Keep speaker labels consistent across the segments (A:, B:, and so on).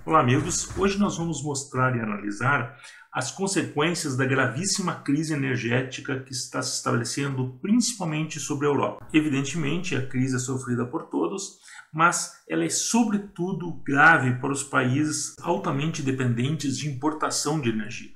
A: Olá amigos, hoje nós vamos mostrar e analisar as consequências da gravíssima crise energética que está se estabelecendo principalmente sobre a Europa. Evidentemente a crise é sofrida por todos, mas ela é sobretudo grave para os países altamente dependentes de importação de energia,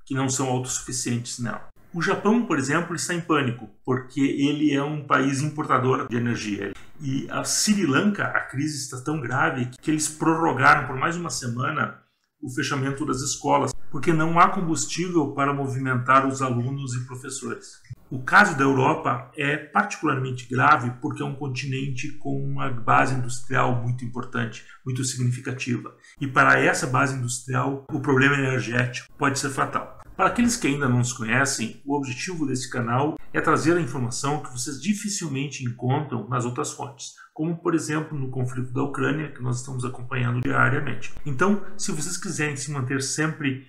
A: que não são autossuficientes nela. O Japão, por exemplo, está em pânico, porque ele é um país importador de energia. E a Sri Lanka, a crise está tão grave que eles prorrogaram por mais uma semana o fechamento das escolas, porque não há combustível para movimentar os alunos e professores. O caso da Europa é particularmente grave porque é um continente com uma base industrial muito importante, muito significativa. E para essa base industrial, o problema energético pode ser fatal. Para aqueles que ainda não nos conhecem, o objetivo desse canal é trazer a informação que vocês dificilmente encontram nas outras fontes, como por exemplo no conflito da Ucrânia, que nós estamos acompanhando diariamente. Então, se vocês quiserem se manter sempre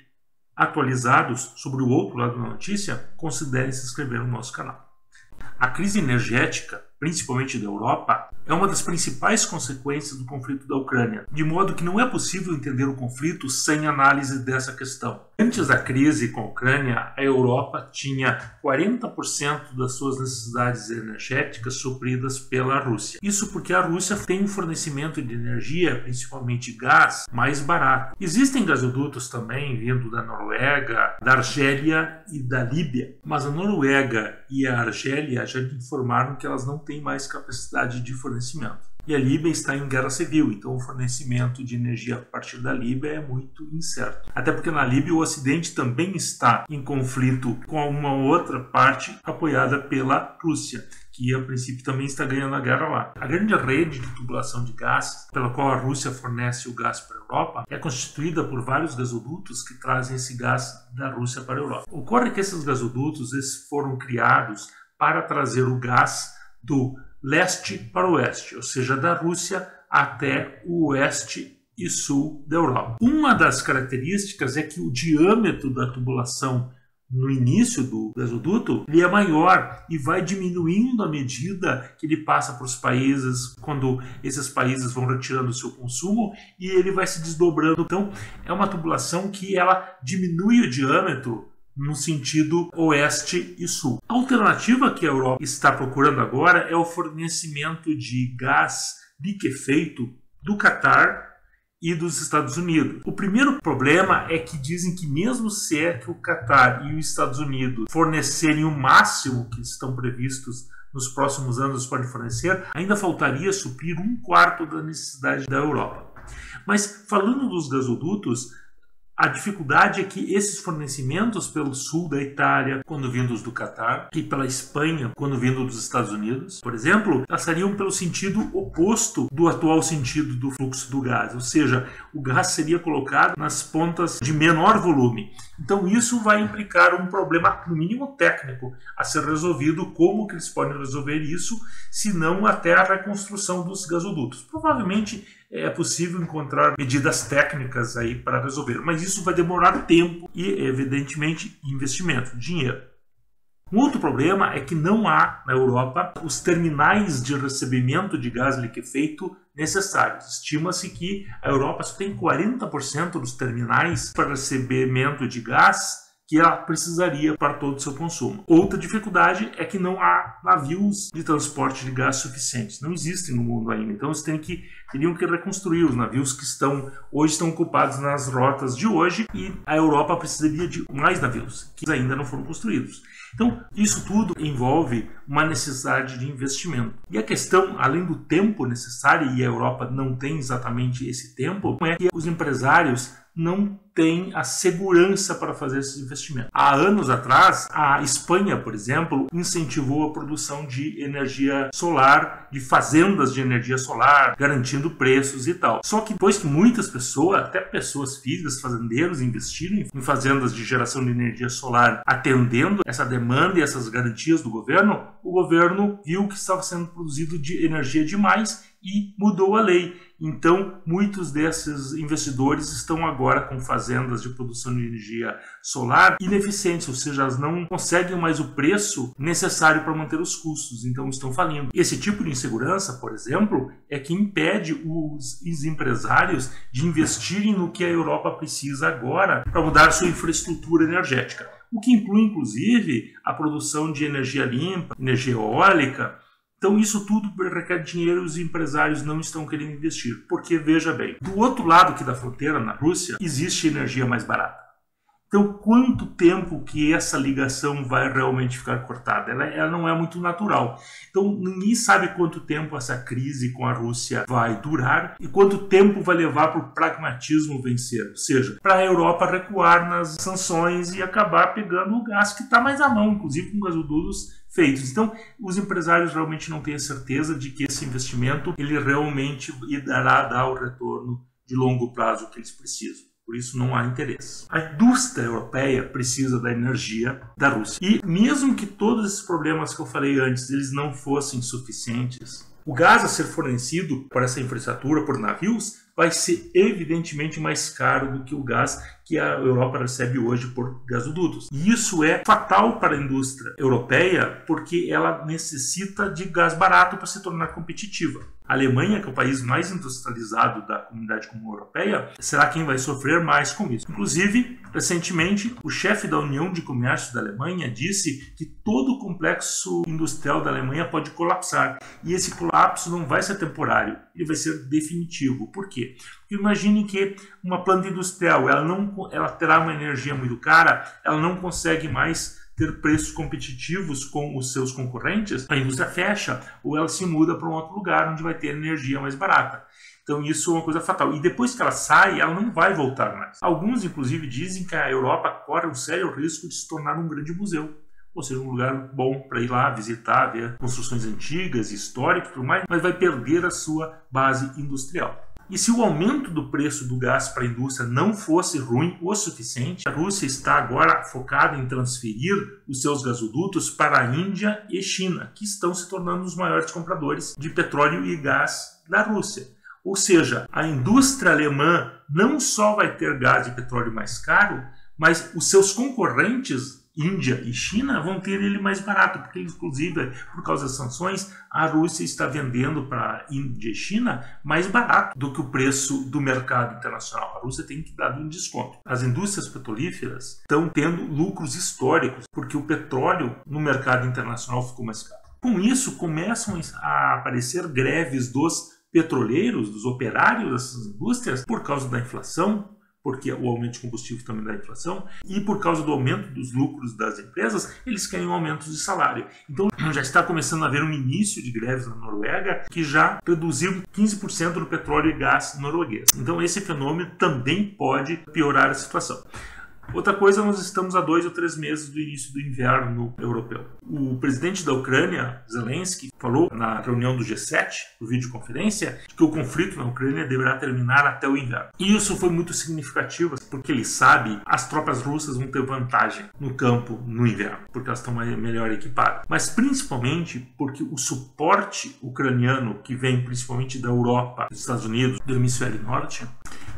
A: atualizados sobre o outro lado da notícia, considerem se inscrever no nosso canal. A crise energética, principalmente da Europa, é uma das principais consequências do conflito da Ucrânia, de modo que não é possível entender o conflito sem análise dessa questão. Antes da crise com a Ucrânia, a Europa tinha 40% das suas necessidades energéticas supridas pela Rússia. Isso porque a Rússia tem um fornecimento de energia, principalmente gás, mais barato. Existem gasodutos também vindo da Noruega, da Argélia e da Líbia, mas a Noruega e a Argélia já informaram que elas não têm mais capacidade de fornecimento. E a Líbia está em guerra civil, então o fornecimento de energia a partir da Líbia é muito incerto. Até porque na Líbia o Ocidente também está em conflito com uma outra parte apoiada pela Rússia, que a princípio também está ganhando a guerra lá. A grande rede de tubulação de gás, pela qual a Rússia fornece o gás para a Europa, é constituída por vários gasodutos que trazem esse gás da Rússia para a Europa. Ocorre que esses gasodutos foram criados para trazer o gás do leste para o oeste, ou seja, da Rússia até o oeste e sul da Europa. Uma das características é que o diâmetro da tubulação no início do gasoduto ele é maior e vai diminuindo à medida que ele passa para os países, quando esses países vão retirando o seu consumo e ele vai se desdobrando. Então é uma tubulação que ela diminui o diâmetro no sentido oeste e sul. A alternativa que a Europa está procurando agora é o fornecimento de gás liquefeito do Catar e dos Estados Unidos. O primeiro problema é que dizem que mesmo se é que o Catar e os Estados Unidos fornecerem o máximo que estão previstos nos próximos anos podem fornecer, ainda faltaria suprir 1/4 da necessidade da Europa. Mas falando dos gasodutos, a dificuldade é que esses fornecimentos pelo sul da Itália, quando vindos do Catar, e pela Espanha, quando vindos dos Estados Unidos, por exemplo, passariam pelo sentido oposto do atual sentido do fluxo do gás, ou seja, o gás seria colocado nas pontas de menor volume. Então isso vai implicar um problema, no mínimo técnico, a ser resolvido. Como que eles podem resolver isso, se não até a reconstrução dos gasodutos? Provavelmente é possível encontrar medidas técnicas aí para resolver, mas isso vai demorar tempo e, evidentemente, investimento, dinheiro. Um outro problema é que não há na Europa os terminais de recebimento de gás liquefeito necessários. Estima-se que a Europa só tem 40% dos terminais para recebimento de gás que ela precisaria para todo o seu consumo. Outra dificuldade é que não há navios de transporte de gás suficientes. Não existem no mundo ainda. Então eles teriam que reconstruir os navios que hoje estão ocupados nas rotas de hoje, e a Europa precisaria de mais navios que ainda não foram construídos. Então isso tudo envolve uma necessidade de investimento. E a questão, além do tempo necessário, e a Europa não tem exatamente esse tempo, é que os empresários não têm a segurança para fazer esses investimentos. Há anos atrás, a Espanha, por exemplo, incentivou a produção de energia solar, de fazendas de energia solar, garantindo preços e tal. Só que depois que muitas pessoas, até pessoas físicas, fazendeiros, investiram em fazendas de geração de energia solar, atendendo essa demanda e essas garantias do governo, o governo viu que estava sendo produzido de energia demais e mudou a lei. Então, muitos desses investidores estão agora com fazendas de produção de energia solar ineficientes, ou seja, elas não conseguem mais o preço necessário para manter os custos, então estão falindo. Esse tipo de insegurança, por exemplo, é que impede os empresários de investirem no que a Europa precisa agora para mudar sua infraestrutura energética, o que inclui, inclusive, a produção de energia limpa, energia eólica. Então isso tudo requer dinheiro e os empresários não estão querendo investir. Porque, veja bem, do outro lado aqui da fronteira, na Rússia, existe energia mais barata. Então, quanto tempo que essa ligação vai realmente ficar cortada? Ela não é muito natural. Então, ninguém sabe quanto tempo essa crise com a Rússia vai durar e quanto tempo vai levar para o pragmatismo vencer. Ou seja, para a Europa recuar nas sanções e acabar pegando o gás que está mais à mão, inclusive com gasodutos feitos. Então, os empresários realmente não têm a certeza de que esse investimento ele realmente irá dar o retorno de longo prazo que eles precisam. Por isso não há interesse. A indústria europeia precisa da energia da Rússia. E mesmo que todos esses problemas que eu falei antes eles não fossem suficientes, o gás a ser fornecido por essa infraestrutura, por navios, vai ser evidentemente mais caro do que o gás que a Europa recebe hoje por gasodutos. E isso é fatal para a indústria europeia porque ela necessita de gás barato para se tornar competitiva. A Alemanha, que é o país mais industrializado da comunidade comum europeia, será quem vai sofrer mais com isso. Inclusive, recentemente, o chefe da União de Comércio da Alemanha disse que todo o complexo industrial da Alemanha pode colapsar. E esse colapso não vai ser temporário, ele vai ser definitivo. Por quê? Porque imagine que uma planta industrial ela terá uma energia muito cara, ela não consegue mais ter preços competitivos com os seus concorrentes, a indústria fecha ou ela se muda para um outro lugar onde vai ter energia mais barata. Então isso é uma coisa fatal. E depois que ela sai, ela não vai voltar mais. Alguns, inclusive, dizem que a Europa corre um sério risco de se tornar um grande museu. Ou seja, um lugar bom para ir lá visitar, ver construções antigas, históricas e tudo mais, mas vai perder a sua base industrial. E se o aumento do preço do gás para a indústria não fosse ruim o suficiente, a Rússia está agora focada em transferir os seus gasodutos para a Índia e China, que estão se tornando os maiores compradores de petróleo e gás da Rússia. Ou seja, a indústria alemã não só vai ter gás e petróleo mais caro, mas os seus concorrentes Índia e China vão ter ele mais barato, porque inclusive por causa das sanções a Rússia está vendendo para a Índia e China mais barato do que o preço do mercado internacional. A Rússia tem que dar um desconto. As indústrias petrolíferas estão tendo lucros históricos porque o petróleo no mercado internacional ficou mais caro. Com isso começam a aparecer greves dos petroleiros, dos operários dessas indústrias por causa da inflação, porque o aumento de combustível também dá inflação, e por causa do aumento dos lucros das empresas, eles querem um aumento de salário. Então já está começando a haver um início de greves na Noruega, que já reduziu 15% do petróleo e gás norueguês. Então esse fenômeno também pode piorar a situação. Outra coisa, nós estamos a 2 ou 3 meses do início do inverno europeu. O presidente da Ucrânia, Zelensky, falou na reunião do G7, por videoconferência, que o conflito na Ucrânia deverá terminar até o inverno. E isso foi muito significativo, porque ele sabe que as tropas russas vão ter vantagem no campo no inverno, porque elas estão melhor equipadas. Mas principalmente porque o suporte ucraniano, que vem principalmente da Europa, dos Estados Unidos, do hemisfério norte,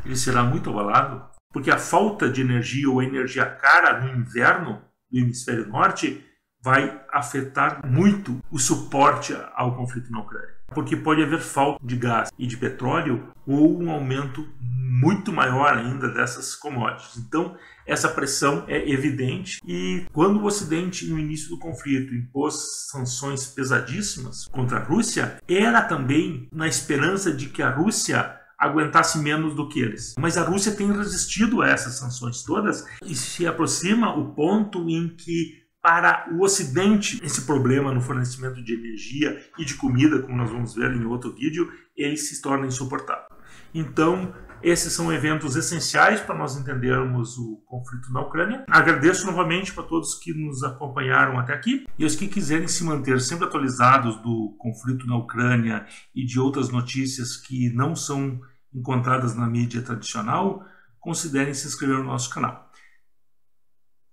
A: ele será muito abalado. Porque a falta de energia ou a energia cara no inverno do hemisfério norte vai afetar muito o suporte ao conflito na Ucrânia. Porque pode haver falta de gás e de petróleo ou um aumento muito maior ainda dessas commodities. Então, essa pressão é evidente e quando o Ocidente, no início do conflito, impôs sanções pesadíssimas contra a Rússia, era também na esperança de que a Rússia aguentasse menos do que eles. Mas a Rússia tem resistido a essas sanções todas e se aproxima o ponto em que, para o Ocidente, esse problema no fornecimento de energia e de comida, como nós vamos ver em outro vídeo, ele se torna insuportável. Então, esses são eventos essenciais para nós entendermos o conflito na Ucrânia. Agradeço novamente para todos que nos acompanharam até aqui e os que quiserem se manter sempre atualizados do conflito na Ucrânia e de outras notícias que não são encontradas na mídia tradicional, considerem se inscrever no nosso canal.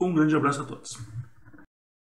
A: Um grande abraço a todos.